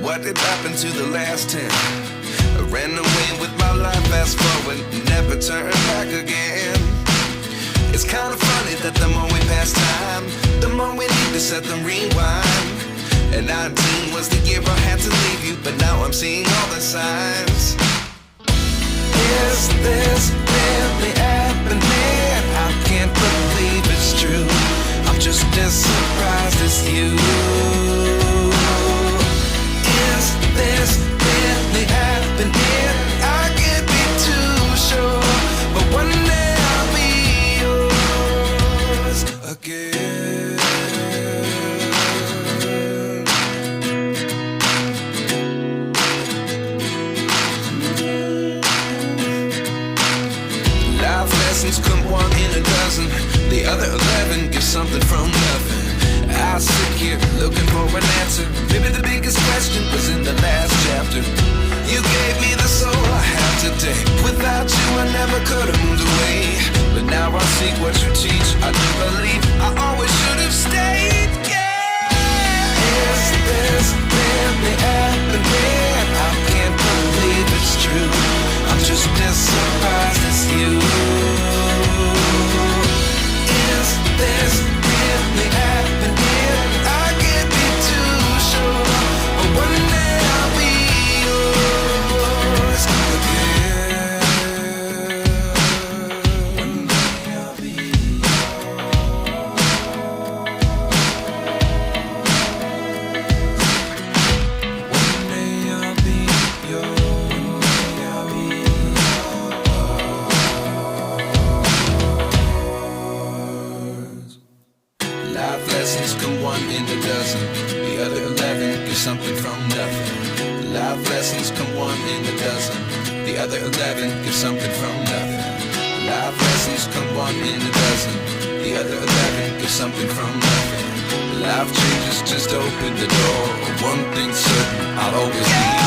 what did happen to the last 10? I ran away with my life, fast forward, never turn back again. It's kind of funny that the more we pass time, the more we need to set them rewind. And 19 was the year I had to leave you, but now I'm seeing all the signs. Is this really happening? I can't believe it's true. I'm just as surprised as you. Is this really happening? I can't be too sure, but one day I'll be yours again. Life lessons come one in a dozen. The other 11 give something from nothing. I sit here looking for an answer. Maybe the biggest question was in the last chapter. You gave me the soul I have today. Without you I never could have moved away. But now I see what you teach. I do believe I always should have stayed. Yeah. Is this really happening? I can't believe it's true. I'm just as surprised as you. Is this really happening? I can't be too sure, but one day I'll be yours again. One day I'll be yours. One day I'll be yours. I'll be yours. Life lessons come one in a dozen. The other 11 give something from nothing. Life lessons come one in a dozen. The other 11 give something from nothing. Life lessons come one in a dozen. The other 11 give something from nothing. Life changes just open the door. One thing's certain, I'll always be